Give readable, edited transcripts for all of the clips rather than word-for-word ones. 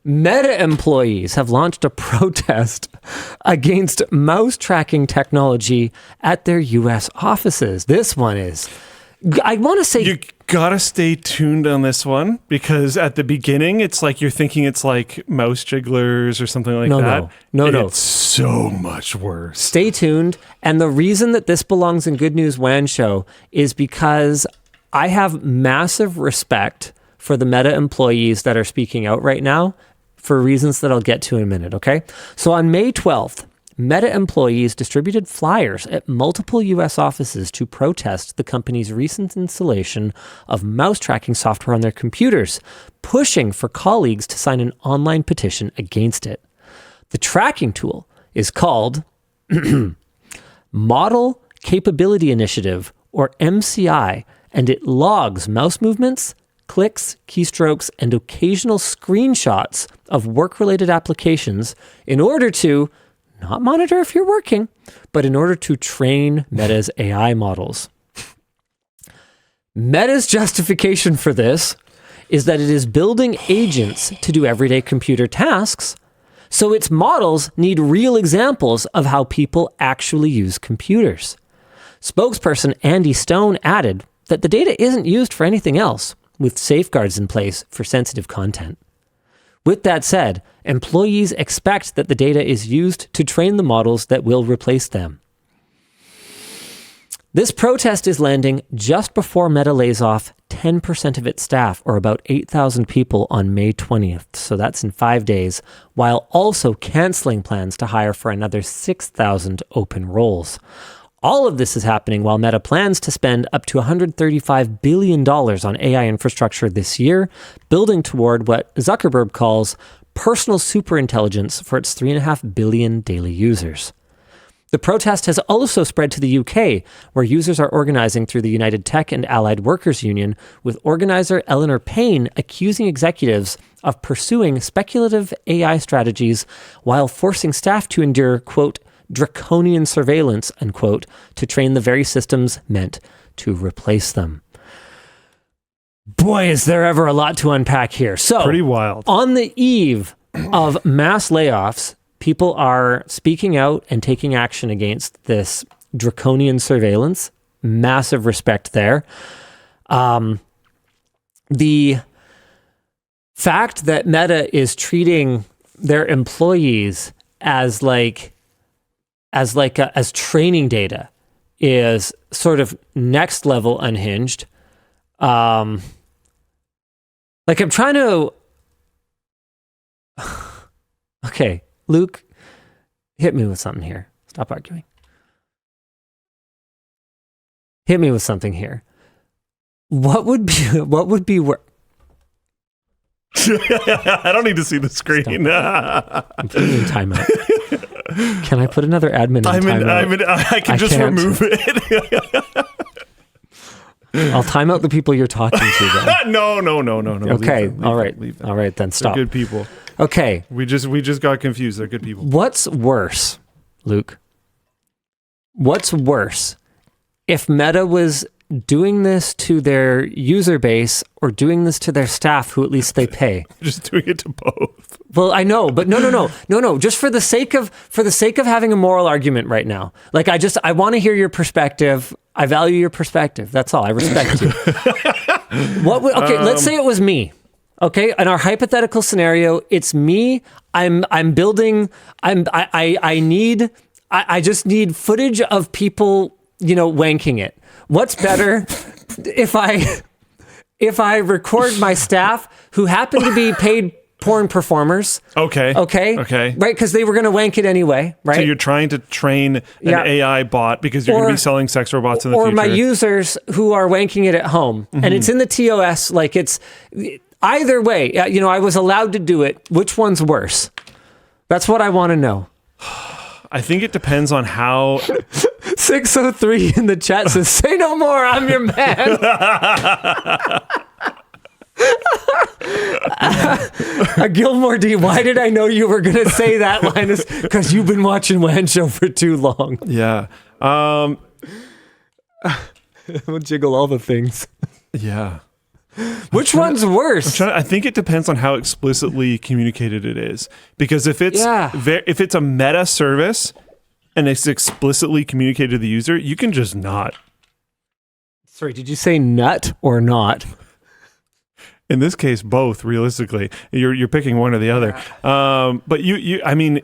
Meta employees have launched a protest against mouse tracking technology at their U.S. offices. This one is, I want to say... You gotta stay tuned on this one, because at the beginning, it's like you're thinking it's like mouse jigglers or something like that. No. It's so much worse. Stay tuned. And the reason that this belongs in Good News WAN Show is because I have massive respect for the Meta employees that are speaking out right now for reasons that I'll get to in a minute, okay? So on May 12th, Meta employees distributed flyers at multiple U.S. offices to protest the company's recent installation of mouse tracking software on their computers, pushing for colleagues to sign an online petition against it. The tracking tool is called Model Capability Initiative, or MCI, and it logs mouse movements, clicks, keystrokes, and occasional screenshots of work-related applications in order to not monitor if you're working, but in order to train Meta's AI models. Meta's justification for this is that it is building agents to do everyday computer tasks, so its models need real examples of how people actually use computers. Spokesperson Andy Stone added that the data isn't used for anything else, with safeguards in place for sensitive content. With that said, employees expect that the data is used to train the models that will replace them. This protest is landing just before Meta lays off 10% of its staff, or about 8,000 people, on May 20th. So that's in 5 days, while also canceling plans to hire for another 6,000 open roles. All of this is happening while Meta plans to spend up to $135 billion on AI infrastructure this year, building toward what Zuckerberg calls personal superintelligence for its 3.5 billion daily users. The protest has also spread to the UK, where users are organizing through the United Tech and Allied Workers Union, with organizer Eleanor Payne accusing executives of pursuing speculative AI strategies while forcing staff to endure, quote, draconian surveillance, unquote, to train the very systems meant to replace them. Boy, is there ever a lot to unpack here. So, pretty wild. On the eve of mass layoffs, people are speaking out and taking action against this draconian surveillance. Massive respect there. The fact that Meta is treating their employees as training data is sort of next level unhinged. I'm trying to... Okay, Luke, hit me with something here. Stop arguing. Hit me with something here. What would be I don't need to see the screen. I'm putting you in timeout. Can I put another admin in timeout? I can just remove it. I'll time out the people you're talking to then. No. Okay, leave them. All right, then stop. They're good people. Okay. We just got confused. They're good people. What's worse, Luke? What's worse? If Meta was doing this to their user base or doing this to their staff, who at least they pay? Just doing it to both. Well, I know, but no. Just for the sake of having a moral argument right now. Like, I want to hear your perspective. I value your perspective. That's all. I respect you. Let's say it was me. Okay, in our hypothetical scenario, it's me. I just need footage of people, wanking it. What's better if I record my staff who happen to be paid porn performers? Okay. Right, because they were going to wank it anyway, right? So you're trying to train an AI bot because you're going to be selling sex robots in the future. Or my users who are wanking it at home. Mm-hmm. And it's in the TOS, like it's... Either way, I was allowed to do it. Which one's worse? That's what I want to know. I think it depends on how... 603 in the chat says, say no more, I'm your man. Gilmore D, why did I know you were going to say that, Linus? Because you've been watching WAN Show for too long. Yeah. We'll jiggle all the things. Yeah. Which one's worse? I think it depends on how explicitly communicated it is. Because if it's if it's a meta service and it's explicitly communicated to the user, you can just not. Sorry, did you say nut or not? In this case, both. Realistically, you're picking one or the other. But I mean,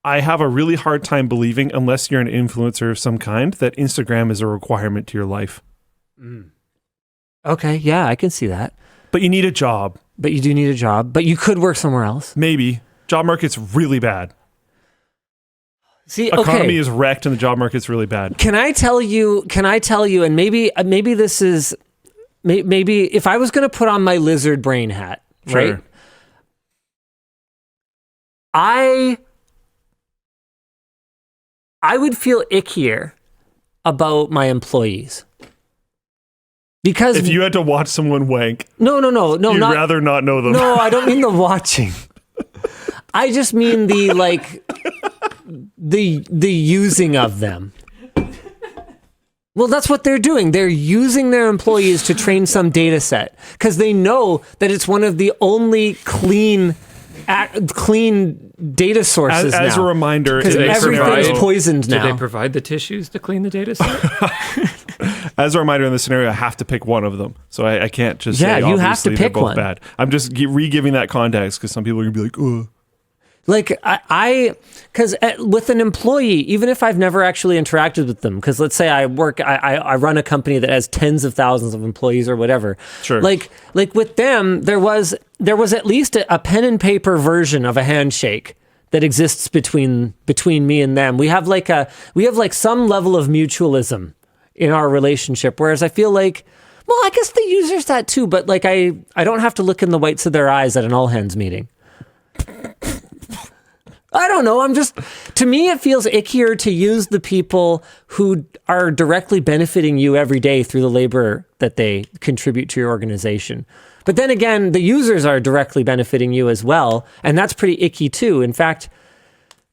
I have a really hard time believing, unless you're an influencer of some kind, that Instagram is a requirement to your life. Okay, yeah, I can see that. But you need a job. But you do need a job. But you could work somewhere else. Maybe. Job market's really bad. See, economy is wrecked and the job market's really bad. Can I tell you, and maybe this is, maybe if I was going to put on my lizard brain hat, Sure. right? I would feel ickier about my employees. Because if you had to watch someone wank, no, you'd rather not know them. No, I don't mean the watching. I just mean the the using of them. Well, that's what they're doing. They're using their employees to train some data set because they know that it's one of the only clean data sources now. As a reminder, because everything's poisoned now. Do they provide the tissues to clean the data set? As a reminder in this scenario, I have to pick one of them. So I can't just say, you have to obviously, pick they're both one. bad. I'm just re-giving that context because some people are going to be like, ugh. Like because with an employee, even if I've never actually interacted with them, because let's say I run a company that has tens of thousands of employees or whatever. Sure. Like with them, there was at least a pen and paper version of a handshake that exists between me and them. We have like some level of mutualism in our relationship, whereas I feel like, well, I guess the users that too, but like I don't have to look in the whites of their eyes at an all hands meeting. I don't know. To me, it feels ickier to use the people who are directly benefiting you every day through the labor that they contribute to your organization. But then again, the users are directly benefiting you as well. And that's pretty icky too. In fact,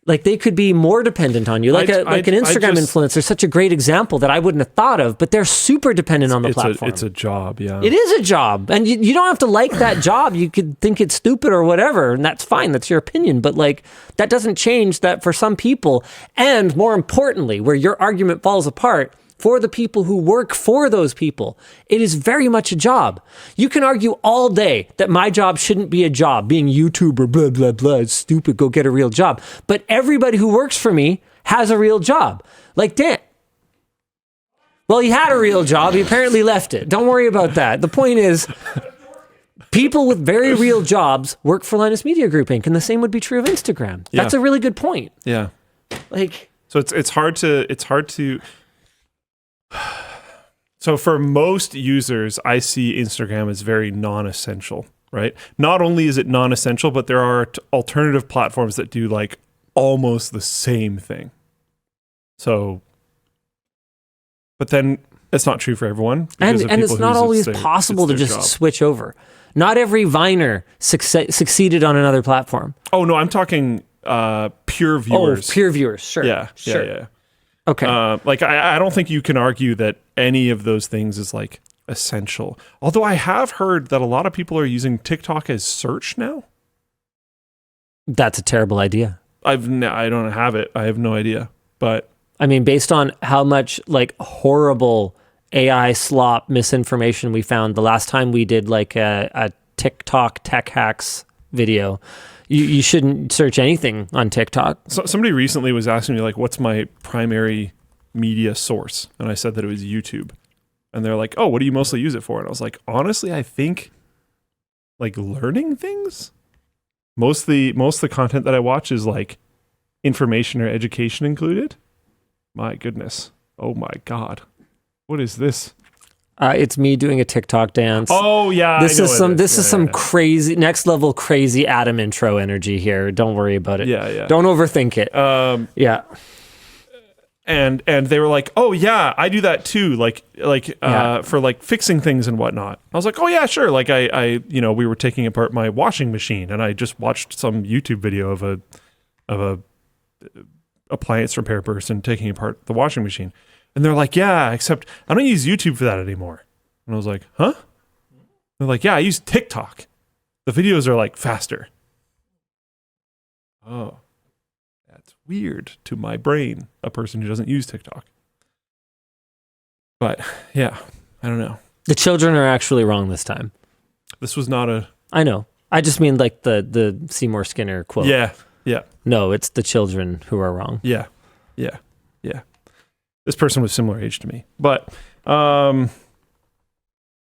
like they could be more dependent on you. An Instagram influencer is such a great example that I wouldn't have thought of, but they're super dependent on the platform. It's a job, yeah. It is a job. And you don't have to like that job. You could think it's stupid or whatever, and that's fine. That's your opinion. But like that doesn't change that for some people. And more importantly, where your argument falls apart, for the people who work for those people, it is very much a job. You can argue all day that my job shouldn't be a job. Being YouTuber, blah, blah, blah, it's stupid, go get a real job. But everybody who works for me has a real job. Like Dan. Well, he had a real job. He apparently left it. Don't worry about that. The point is, people with very real jobs work for Linus Media Group Inc., and the same would be true of Instagram. Yeah. That's a really good point. Yeah. Like, so it's hard to. So for most users, I see Instagram as very non-essential, right? Not only is it non-essential, but there are alternative platforms that do like almost the same thing. So, but then it's not true for everyone. And it's not always possible to just switch over. Not every Viner succeeded on another platform. Oh, no, I'm talking pure viewers. Oh, pure viewers, sure. Yeah, sure. yeah. Okay. I don't think you can argue that any of those things is like essential. Although I have heard that a lot of people are using TikTok as search now. That's a terrible idea. I don't have it. I have no idea. But I mean, based on how much like horrible AI slop misinformation we found the last time we did like a TikTok tech hacks video, you shouldn't search anything on TikTok. So somebody recently was asking me like, what's my primary media source? And I said that it was YouTube. And they're like, oh, what do you mostly use it for? And I was like, honestly, I think like learning things. Most of the content that I watch is like information or education included. My goodness. Oh my God. What is this? It's me doing a TikTok dance. Oh yeah, this is some crazy next level crazy Adam intro energy here. Don't worry about it. Yeah. Don't overthink it. Yeah. And they were like, oh yeah, I do that too. For like fixing things and whatnot. I was like, oh yeah, sure. Like I we were taking apart my washing machine, and I just watched some YouTube video of a appliance repair person taking apart the washing machine. And they're like, yeah, except I don't use YouTube for that anymore. And I was like, huh? They're like, yeah, I use TikTok. The videos are like faster. Oh, that's weird to my brain, a person who doesn't use TikTok. But yeah, I don't know. The children are actually wrong this time. This was not a... I know. I just mean like the Seymour Skinner quote. Yeah. No, it's the children who are wrong. Yeah. This person was similar age to me. But I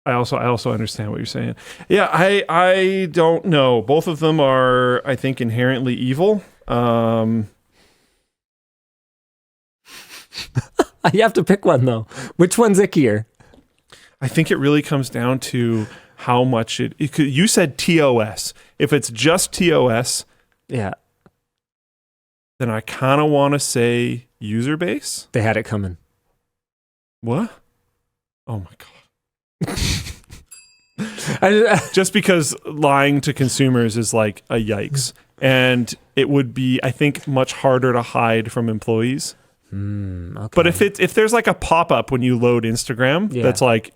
also understand what you're saying. Yeah, I don't know. Both of them are, I think, inherently evil. You have to pick one, though. Which one's ickier? I think it really comes down to how much you said TOS. If it's just TOS, Yeah. then I kind of want to say user base. They had it coming. What? Oh my God. I Just because lying to consumers is like a yikes. And it would be, I think, much harder to hide from employees. okay. But if there's like a pop-up when you load Instagram Yeah. that's like,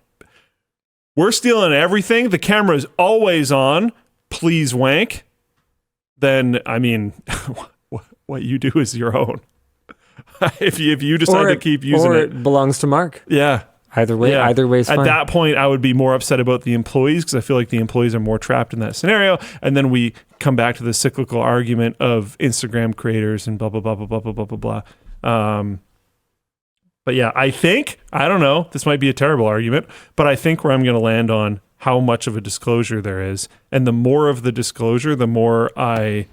we're stealing everything, the camera's always on, please wank, then, I mean, what you do is your own. if you decide to keep using it belongs to Mark. Yeah. Either way, Yeah. either way is fine. At that point, I would be more upset about the employees because I feel like the employees are more trapped in that scenario. And then we come back to the cyclical argument of Instagram creators and blah, blah, blah, blah, blah, blah, blah, blah, blah. But yeah, I don't know, this might be a terrible argument, but I think where I'm going to land on how much of a disclosure there is. And the more of the disclosure, the more it's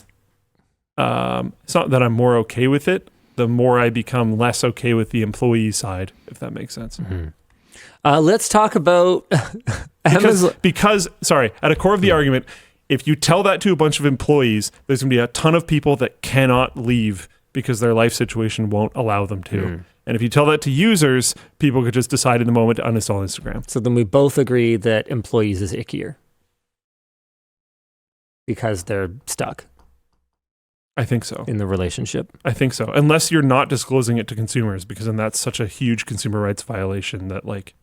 not that I'm more okay with it, the more I become less okay with the employee side, if that makes sense. Mm-hmm. Let's talk about because sorry, at a core of the argument, if you tell that to a bunch of employees, there's going to be a ton of people that cannot leave because their life situation won't allow them to. And if you tell that to users, people could just decide in the moment to uninstall Instagram. So then we both agree that employees is ickier because they're stuck I think so. in the relationship. I think so. Unless you're not disclosing it to consumers, because then that's such a huge consumer rights violation that like...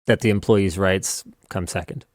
That the employees' rights come second.